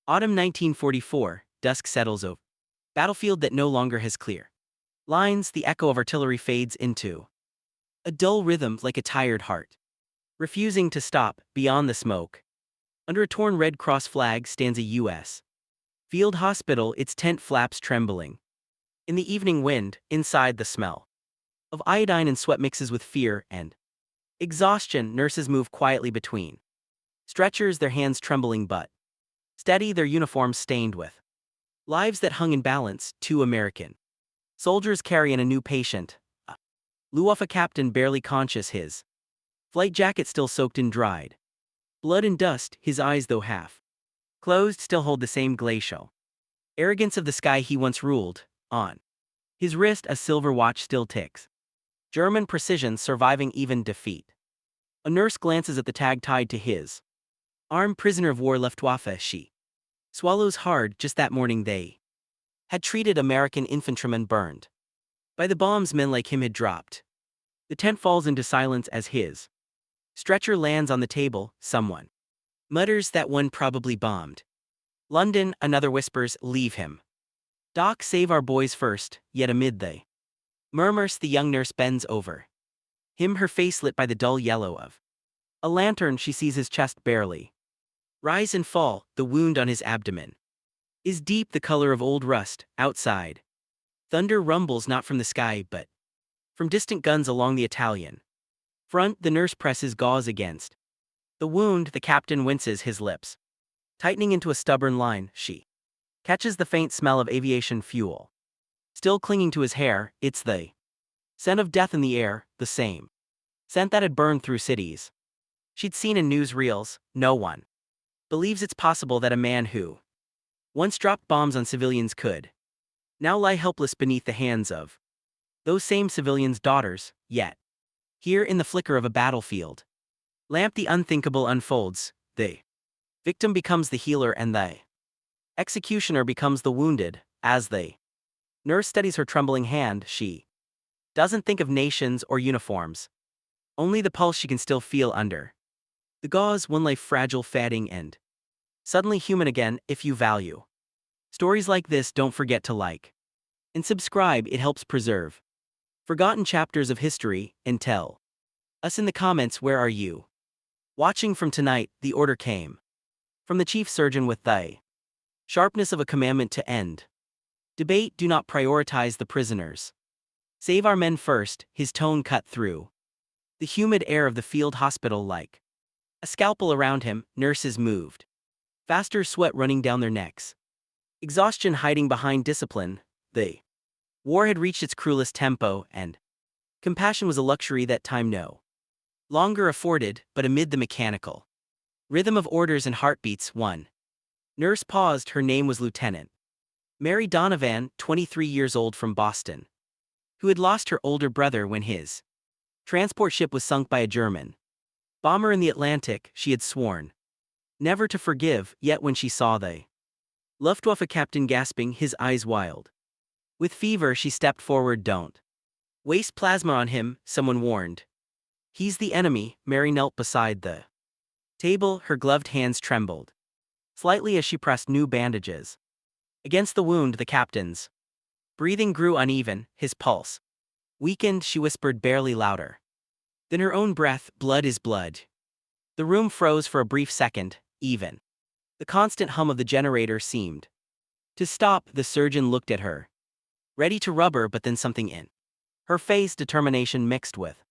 Autumn 1944, dusk settles over. Battlefield that no longer has clear lines, the echo of artillery fades into a dull rhythm like a tired heart, refusing to stop beyond the smoke. Under a torn Red Cross flag stands a U.S. field hospital, its tent flaps trembling. In the evening wind, inside the smell of iodine and sweat mixes with fear and exhaustion. Nurses move quietly between stretchers, their hands trembling but steady, their uniforms stained with lives that hung in balance. Two American soldiers carry in a new patient, a Luftwaffe captain barely conscious, his flight jacket still soaked in dried blood and dust, his eyes though half closed still hold the same glacial arrogance of the sky he once ruled. On his wrist a silver watch still ticks, German precision surviving even defeat. A nurse glances at the tag tied to his arm, prisoner of war Luftwaffe. She swallows hard. Just that morning they had treated American infantrymen burned by the bombs men like him had dropped. The tent falls into silence as his stretcher lands on the table. Someone mutters, that one probably bombed London. Another whispers, leave him. Doc, save our boys first. Yet amid the murmurs the young nurse bends over him, her face lit by the dull yellow of a lantern. She sees his chest barely rise and fall. The wound on his abdomen is deep, the color of old rust. Outside, thunder rumbles not from the sky but from distant guns along the Italian front. The nurse presses gauze against the wound. The captain winces, his lips tightening into a stubborn line. She catches the faint smell of aviation fuel still clinging to his hair. It's the scent of death in the air, the same scent that had burned through cities she'd seen in newsreels. No one believes it's possible that a man who once dropped bombs on civilians could now lie helpless beneath the hands of those same civilians' daughters. Yet, here in the flicker of a battlefield lamp, the unthinkable unfolds. The victim becomes the healer and the executioner becomes the wounded. As the nurse steadies her trembling hand, she doesn't think of nations or uniforms, only the pulse she can still feel under the gauze. One life fragile, fading, and suddenly human again. If you value stories like this, don't forget to like and subscribe. It helps preserve forgotten chapters of history. And tell us in the comments, where are you watching from tonight? The order came from the chief surgeon with the sharpness of a commandment to end debate. Do not prioritize the prisoners. Save our men first. His tone cut through the humid air of the field hospital like a scalpel around him. Nurses moved faster, sweat running down their necks, exhaustion hiding behind discipline. The war had reached its cruelest tempo, and compassion was a luxury that time no longer afforded. But amid the mechanical rhythm of orders and heartbeats, one nurse paused. Her name was Lieutenant Mary Donovan, 23 years old, from Boston, who had lost her older brother when his transport ship was sunk by a German bomber in the Atlantic. She had sworn never to forgive, yet when she saw the Luftwaffe captain gasping, his eyes wild with fever, she stepped forward. Don't waste plasma on him, someone warned. He's the enemy. Mary knelt beside the table, her gloved hands trembled slightly as she pressed new bandages against the wound. The captain's breathing grew uneven, his pulse weakened. She whispered, barely louder than her own breath, blood is blood. The room froze for a brief second. Even the constant hum of the generator seemed to stop. The surgeon looked at her, ready to rub her, but then something in her face, determination mixed with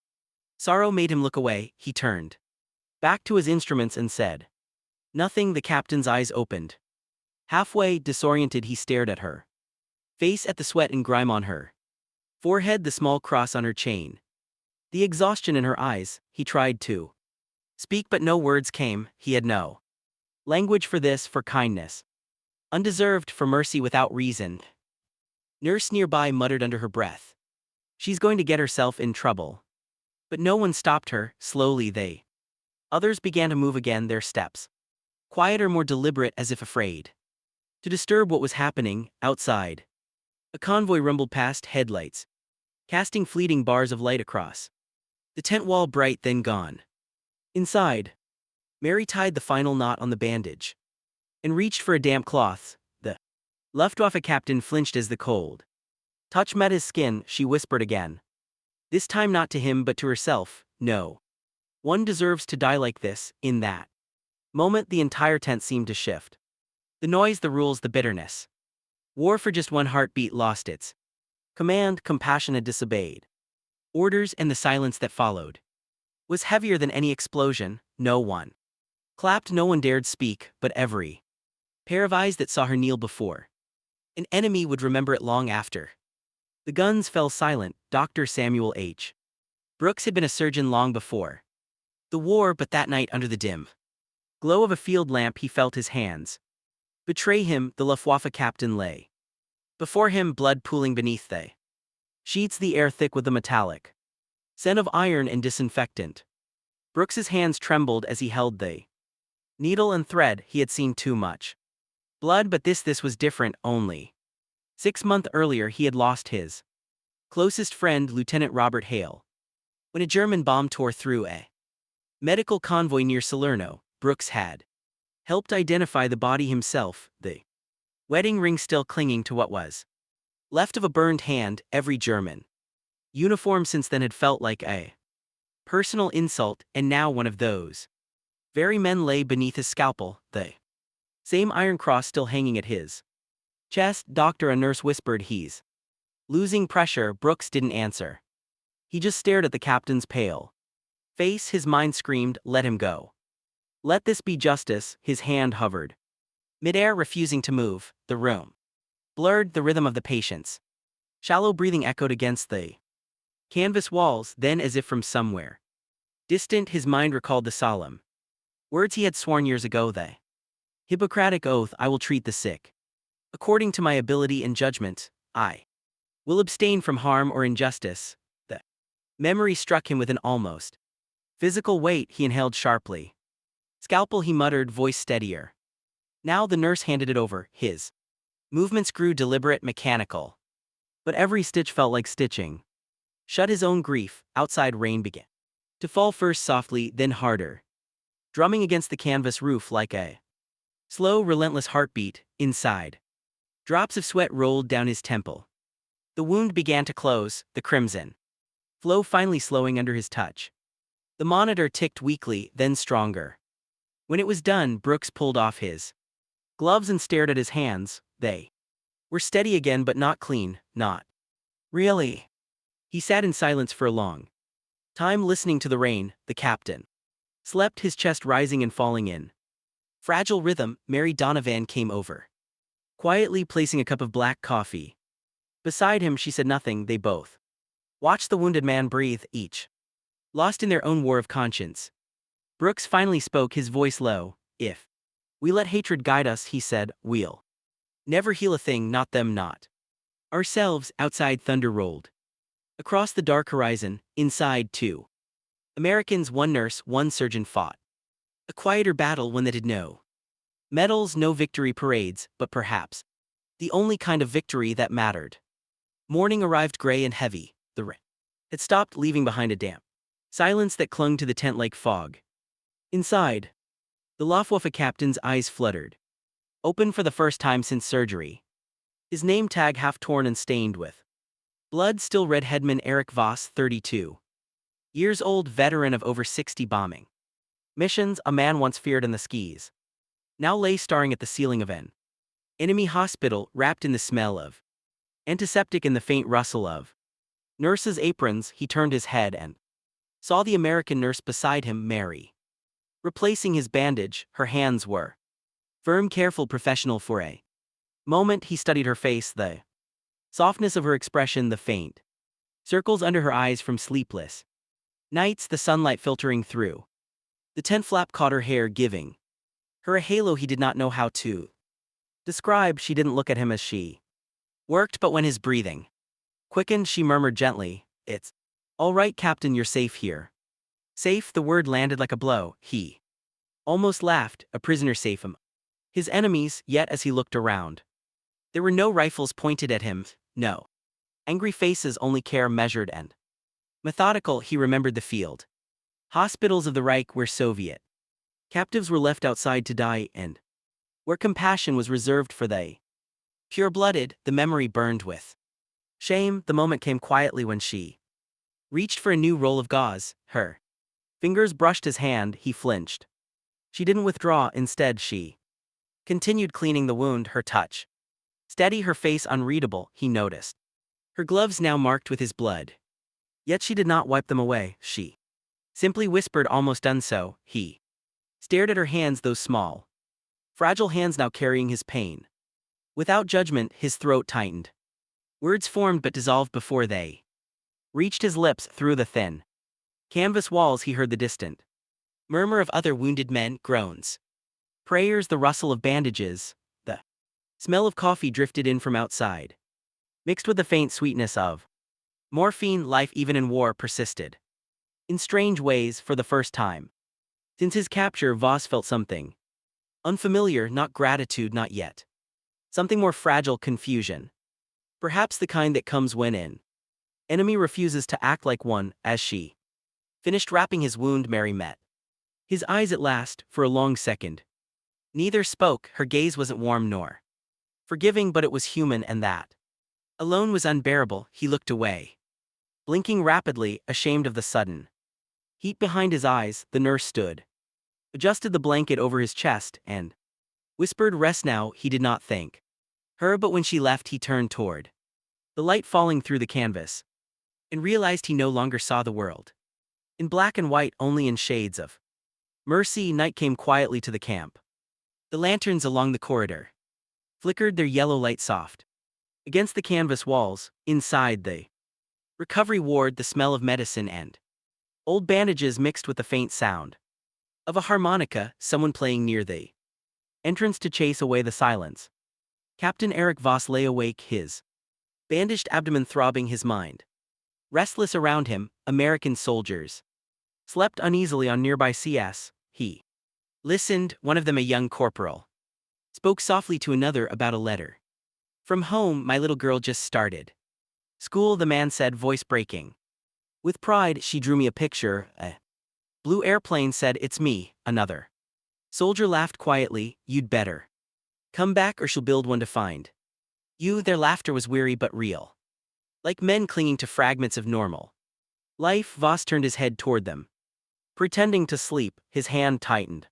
sorrow, made him look away. He turned back to his instruments and said nothing. The captain's eyes opened. Halfway disoriented, he stared at her face, at the sweat and grime on her forehead, the small cross on her chain, the exhaustion in her eyes. He tried to speak, but no words came. He had no language for this, for kindness undeserved, for mercy without reason. Nurse nearby muttered under her breath, she's going to get herself in trouble. But no one stopped her. Slowly they others began to move again, their steps quieter, more deliberate, as if afraid to disturb what was happening outside. A convoy rumbled past, headlights casting fleeting bars of light across the tent wall, bright then gone. Inside, Mary tied the final knot on the bandage and reached for a damp cloth. The Luftwaffe captain flinched as the cold touch met his skin. She whispered again. This time not to him but to herself, no. One deserves to die like this. In that moment the entire tent seemed to shift. The noise, the rules, the bitterness. War for just one heartbeat lost its command. Compassion had disobeyed orders, and the silence that followed was heavier than any explosion. No one clapped, no one dared speak, but every pair of eyes that saw her kneel before an enemy would remember it long after. The guns fell silent. Dr. Samuel H. Brooks had been a surgeon long before the war, but that night under the dim glow of a field lamp he felt his hands betray him. The Luftwaffe captain lay before him, blood pooling beneath the sheets, the air thick with the metallic scent of iron and disinfectant. Brooks's hands trembled as he held the needle and thread. He had seen too much blood, but this was different. Only 6 months earlier he had lost his closest friend, Lieutenant Robert Hale, when a German bomb tore through a medical convoy near Salerno. Brooks had helped identify the body himself, the wedding ring still clinging to what was left of a burned hand. Every German uniform since then had felt like a personal insult, and now one of those very men lay beneath his scalpel, the same iron cross still hanging at his chest. Doctor, a nurse whispered, he's losing pressure. Brooks didn't answer. He just stared at the captain's pale face. His mind screamed, let him go. Let this be justice. His hand hovered midair, refusing to move. The room blurred. The rhythm of the patient's shallow breathing echoed against the canvas walls. Then, as if from somewhere distant, his mind recalled the solemn words he had sworn years ago, the Hippocratic oath, I will treat the sick according to my ability and judgment. I will abstain from harm or injustice. The memory struck him with an almost physical weight. He inhaled sharply. Scalpel, he muttered, voice steadier. Now the nurse handed it over. His movements grew deliberate, mechanical. But every stitch felt like stitching shut his own grief. Outside, rain began to fall, first softly, then harder, drumming against the canvas roof like a slow, relentless heartbeat. Inside, drops of sweat rolled down his temple. The wound began to close, the crimson flow finally slowing under his touch. The monitor ticked weakly, then stronger. When it was done, Brooks pulled off his gloves and stared at his hands. They were steady again, but not clean, not really. He sat in silence for a long time, listening to the rain. The captain slept, his chest rising and falling in fragile rhythm. Mary Donovan came over quietly, placing a cup of black coffee beside him. She said nothing. They both watched the wounded man breathe, each lost in their own war of conscience. Brooks finally spoke, his voice low. If we let hatred guide us, he said, we'll never heal a thing, not them, not ourselves. Outside, thunder rolled across the dark horizon. Inside, 2 Americans, 1 nurse, 1 surgeon fought a quieter battle, one that had no medals, no victory parades, but perhaps the only kind of victory that mattered. Morning arrived, gray and heavy. The rain had stopped, leaving behind a damp silence that clung to the tent like fog. Inside, the Luftwaffe captain's eyes fluttered open for the first time since surgery. His name tag half torn and stained with blood still read Headman Eric Voss, 32 years old, veteran of over 60 bombing missions, a man once feared in the skis now lay staring at the ceiling of an enemy hospital, wrapped in the smell of antiseptic and the faint rustle of nurses' aprons. He turned his head and saw the American nurse beside him, Mary, replacing his bandage. Her hands were firm, careful, professional. For a moment he studied her face, the softness of her expression, the faint circles under her eyes from sleepless nights, the sunlight filtering through the tent flap caught her hair, giving her a halo he did not know how to describe. She didn't look at him as she worked, but when his breathing quickened, she murmured gently, it's all right, Captain, you're safe here. Safe, the word landed like a blow. He almost laughed, a prisoner safe from his enemies. Yet as he looked around, there were no rifles pointed at him, no angry faces, only care, measured and methodical. He remembered the field hospitals of the Reich where Soviet captives were left outside to die, and where compassion was reserved for the pure-blooded. The memory burned with shame. The moment came quietly when she reached for a new roll of gauze. Her fingers brushed his hand. He flinched. She didn't withdraw. Instead, she continued cleaning the wound. Her touch steady, her face unreadable. He noticed her gloves now marked with his blood. Yet she did not wipe them away. She simply whispered, almost done so. He stared at her hands, those small, fragile hands now carrying his pain. Without judgment, his throat tightened. Words formed but dissolved before they reached his lips. Through the thin canvas walls he heard the distant murmur of other wounded men, groans, prayers, the rustle of bandages. The smell of coffee drifted in from outside, mixed with the faint sweetness of morphine. Life, even in war, persisted in strange ways. For the first time since his capture, Voss felt something unfamiliar, not gratitude, not yet. Something more fragile, confusion. Perhaps the kind that comes when an enemy refuses to act like one. As she finished wrapping his wound, Mary met his eyes at last. For a long second neither spoke. Her gaze wasn't warm nor forgiving, but it was human, and that alone was unbearable. He looked away, blinking rapidly, ashamed of the sudden heat behind his eyes. The nurse stood, adjusted the blanket over his chest, and whispered, "Rest now." He did not thank her, but when she left, he turned toward the light falling through the canvas and realized he no longer saw the world in black and white, only in shades of mercy. Night came quietly to the camp. The lanterns along the corridor flickered, their yellow light soft against the canvas walls. Inside the recovery ward, the smell of medicine and old bandages mixed with the faint sound of a harmonica, someone playing near the entrance to chase away the silence. Captain Eric Voss lay awake, his bandaged abdomen throbbing, his mind restless. Around him, American soldiers slept uneasily on nearby CS. He listened. One of them, a young corporal, spoke softly to another about a letter from home. "My little girl just started school," the man said, voice breaking with pride. "She drew me a picture. A blue airplane," said. "It's me." Another soldier laughed quietly. "You'd better come back or she'll build one to find you." Their laughter was weary but real, like men clinging to fragments of normal life. Voss turned his head toward them, pretending to sleep. His hand tightened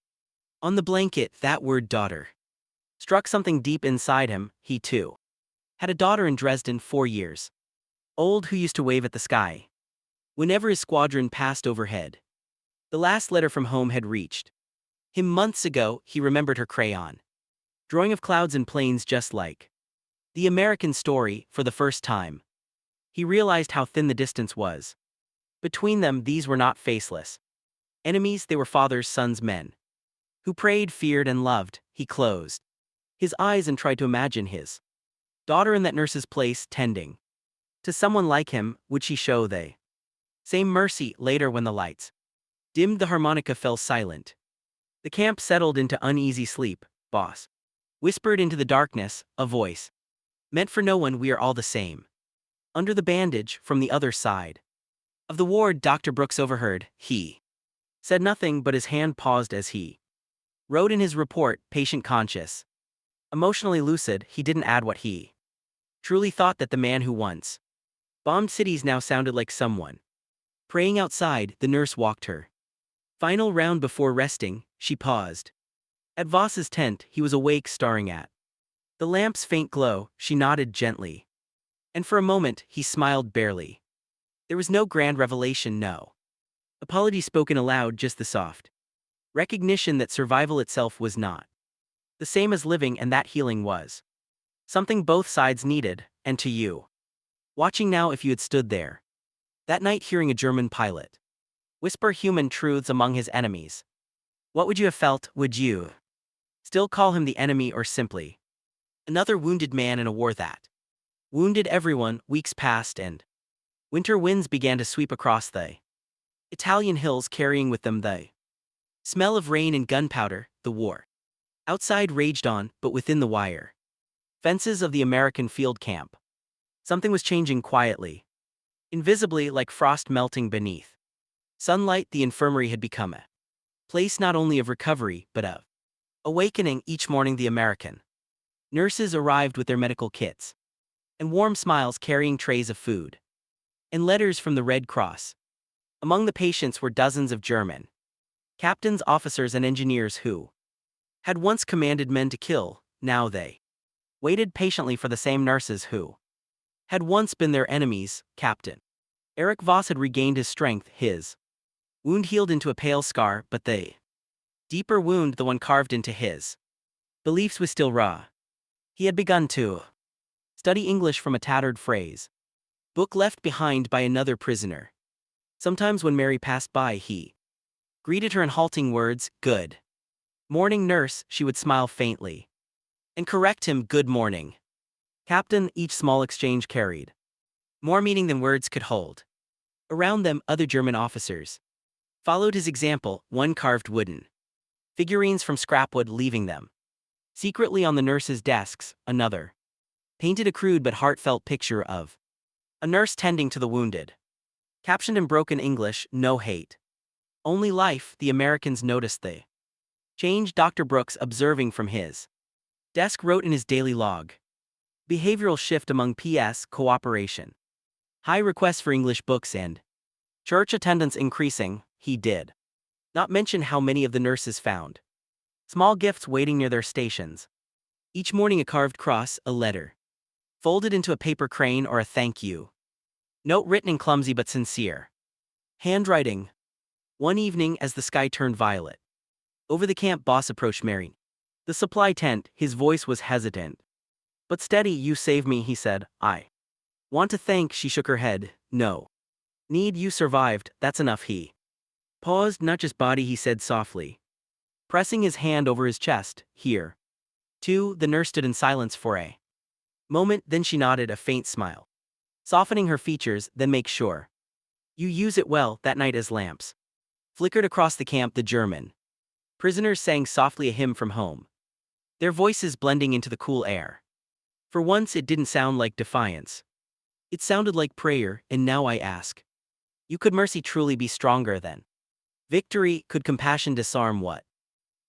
on the blanket. That word, daughter, struck something deep inside him. He too had a daughter in Dresden, 4 years old, who used to wave at the sky whenever his squadron passed overhead. The last letter from home had reached him months ago. He remembered her crayon drawing of clouds and planes, just like the American story. For the first time, he realized how thin the distance was between them. These were not faceless enemies, they were fathers, sons, men who prayed, feared, and loved. He closed his eyes and tried to imagine his daughter in that nurse's place, tending to someone like him. Would she show the same mercy? Later, when the lights dimmed, the harmonica fell silent. The camp settled into uneasy sleep. Boss whispered into the darkness, a voice meant for no one. "We are all the same under the bandage." From the other side of the ward, Dr. Brooks overheard. He said nothing, but his hand paused as he wrote in his report, "Patient conscious, emotionally lucid." He didn't add what he truly thought, that the man who once bombed cities now sounded like someone praying outside. The nurse walked her final round before resting. She paused at Voss's tent. He was awake, staring at the lamp's faint glow. She nodded gently, and for a moment he smiled barely. There was no grand revelation, no apology spoken aloud, just the soft recognition that survival itself was not the same as living, and that healing was something both sides needed. And to you, watching now, if you had stood there that night, hearing a German pilot whisper human truths among his enemies, what would you have felt? Would you still call him the enemy, or simply another wounded man in a war that wounded everyone? Weeks passed, and winter winds began to sweep across the Italian hills, carrying with them the smell of rain and gunpowder. The war outside raged on, but within the wire fences of the American field camp, something was changing quietly, invisibly, like frost melting beneath sunlight. The infirmary had become a place not only of recovery, but of Awakening each morning the American. Nurses arrived with their medical kits. And warm smiles carrying trays of food. And letters from the Red Cross. Among the patients were dozens of German captains, officers, and engineers who had once commanded men to kill. Now they waited patiently for the same nurses who had once been their enemies. Captain Erich Voss had regained his strength, his wound healed into a pale scar, but the deeper wound, the one carved into his beliefs, was still raw. He had begun to study English from a tattered phrase book left behind by another prisoner. Sometimes when Mary passed by, he greeted her in halting words, "Good morning, nurse." She would smile faintly and correct him, "Good morning, Captain." Each small exchange carried more meaning than words could hold. Around them, other German officers followed his example. One carved wooden figurines from scrapwood, leaving them secretly on the nurses' desks. Another painted a crude but heartfelt picture of a nurse tending to the wounded. Captioned in broken English, "No hate, only life." The Americans noticed the change. Dr. Brooks, observing from his desk, wrote in his daily log, "Behavioral shift among PS, cooperation. High requests for English books and church attendance increasing." He did not mention how many of the nurses found small gifts waiting near their stations. Each morning a carved cross, a letter folded into a paper crane, or a thank you note written in clumsy but sincere handwriting. One evening, as the sky turned violet over the camp, Boss approached Mary, the supply tent. His voice was hesitant but steady. "You saved me," he said. "I want to thank." She shook her head. "No need, you survived, that's enough." He paused. "Not just body," he said softly, pressing his hand over his chest. "Here too." The nurse stood in silence for a moment, then she nodded, a faint smile softening her features. "Then make sure you use it well." That night, as lamps flickered across the camp, the German prisoners sang softly a hymn from home, their voices blending into the cool air. For once it didn't sound like defiance. It sounded like prayer. "And now I ask you, could mercy truly be stronger than victory? Could compassion disarm what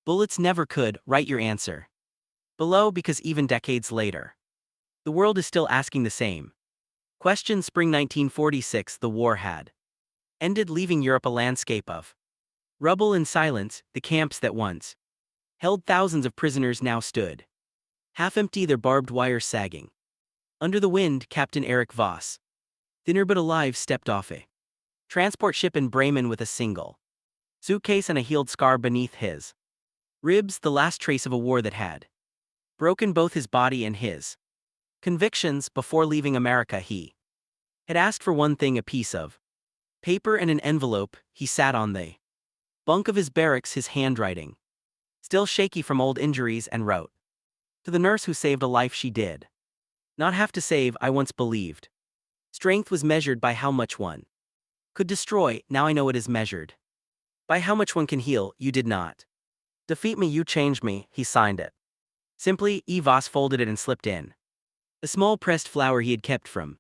bullets never could?" Write your answer below, because even decades later, the world is still asking the same question. Spring 1946, the war had ended, leaving Europe a landscape of rubble and silence. The camps that once held thousands of prisoners now stood half empty, their barbed wire sagging under the wind. Captain Erich Voss, thinner but alive, stepped off a transport ship in Bremen with a single suitcase and a healed scar beneath his ribs, the last trace of a war that had broken both his body and his convictions. Before leaving America, he had asked for one thing, a piece of paper and an envelope. He sat on the bunk of his barracks, his handwriting still shaky from old injuries, and wrote, "To the nurse who saved a life she did not have to save. I once believed strength was measured by how much one could destroy. Now I know it is measured by how much one can heal. You did not defeat me, you changed me." He signed it simply. Voss folded it and slipped in a small pressed flower he had kept from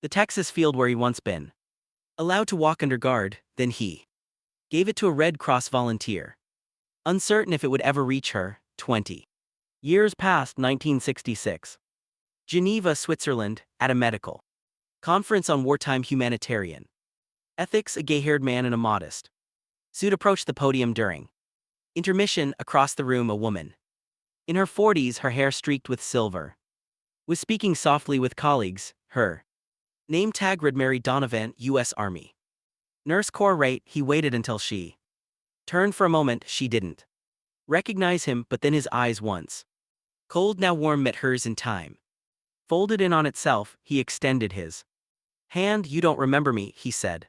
the Texas field where he once been allowed to walk under guard. Then he gave it to a Red Cross volunteer, uncertain if it would ever reach her. 20 years passed. 1966. Geneva, Switzerland, at a medical conference on wartime humanitarian ethics, a gay-haired man in a modest suit approached the podium during intermission. Across the room, a woman in her 40s, her hair streaked with silver, was speaking softly with colleagues. Her name tag read Mary Donovan, U.S. Army Nurse Corps rate. He waited until she turned. For a moment, she didn't recognize him, but then his eyes, once cold now warm, met hers in time. Folded in on itself, he extended his hand. "You don't remember me," he said,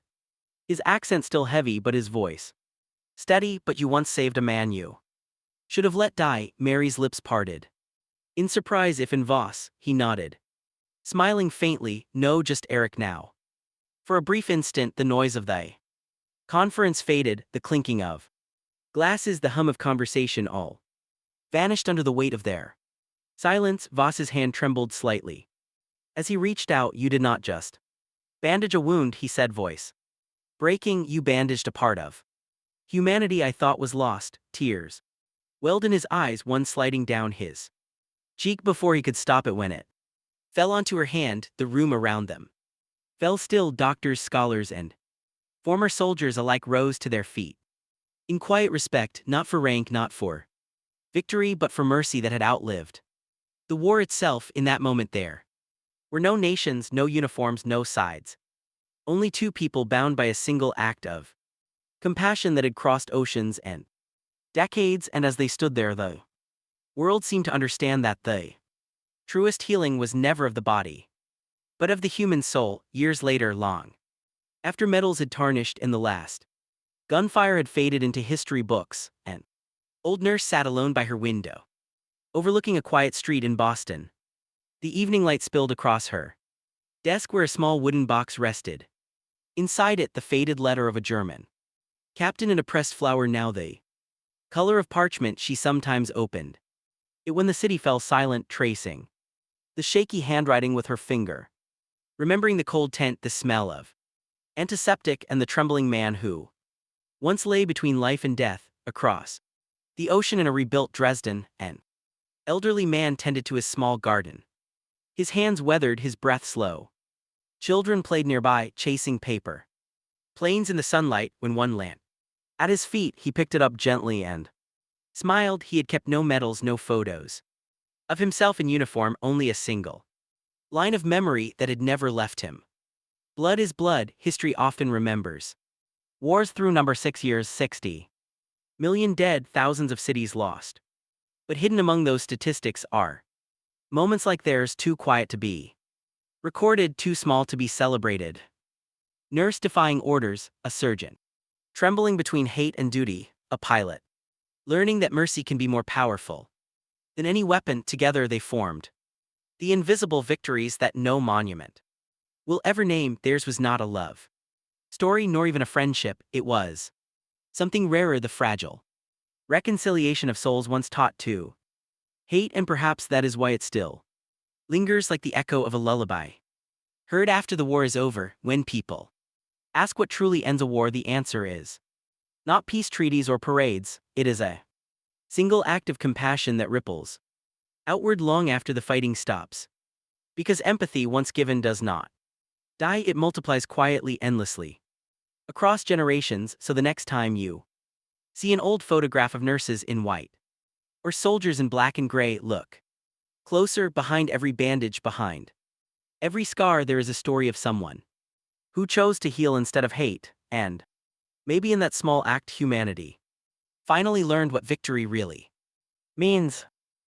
his accent still heavy but his voice steady. "But you once saved a man you should have let die." Mary's lips parted in surprise. "If in Voss," he nodded, smiling faintly. "No, just Eric now." For a brief instant, the noise of the conference faded, the clinking of glasses, the hum of conversation, all vanished under the weight of their silence. Voss's hand trembled slightly as he reached out. "You did not just bandage a wound," he said, voice breaking. "You bandaged a part of humanity I thought was lost." Tears welled in his eyes, one sliding down his cheek before he could stop it when it fell onto her hand. The room around them fell still. Doctors, scholars, and former soldiers alike rose to their feet. In quiet respect, not for rank, not for victory, but for mercy that had outlived the war itself. In that moment there were no nations, no uniforms, no sides. Only two people bound by a single act of compassion that had crossed oceans and decades, and as they stood there, the world seemed to understand that the truest healing was never of the body, but of the human soul. Years later, long after medals had tarnished and the last gunfire had faded into history books, an old nurse sat alone by her window, overlooking a quiet street in Boston. The evening light spilled across her desk where a small wooden box rested. Inside it, the faded letter of a German captain in a pressed flower, now the color of parchment. She sometimes opened it when the city fell silent, tracing the shaky handwriting with her finger, remembering the cold tent, the smell of antiseptic, and the trembling man who once lay between life and death. Across the ocean in a rebuilt Dresden, an elderly man tended to his small garden. His hands weathered, his breath slow. Children played nearby, chasing paper planes in the sunlight. When one landed at his feet, he picked it up gently and smiled. He had kept no medals, no photos of himself in uniform, only a single line of memory that had never left him. Blood is blood, history often remembers. Wars through number 6 years, 60 million dead, thousands of cities lost. But hidden among those statistics are moments like theirs, too quiet to be recorded, too small to be celebrated. Nurse defying orders, a surgeon trembling between hate and duty, a pilot learning that mercy can be more powerful than any weapon. Together they formed the invisible victories that no monument will ever name. Theirs was not a love story, nor even a friendship. It was something rarer, the fragile reconciliation of souls once taught to hate, and perhaps that is why it still lingers like the echo of a lullaby, heard after the war is over. When people ask what truly ends a war, the answer is not peace treaties or parades. It is a single act of compassion that ripples outward long after the fighting stops. Because empathy, once given, does not die, it multiplies quietly, endlessly, across generations. So the next time you see an old photograph of nurses in white or soldiers in black and gray, look closer. Behind every bandage, behind every scar, there is a story of someone who chose to heal instead of hate, and maybe in that small act, humanity finally learned what victory really means.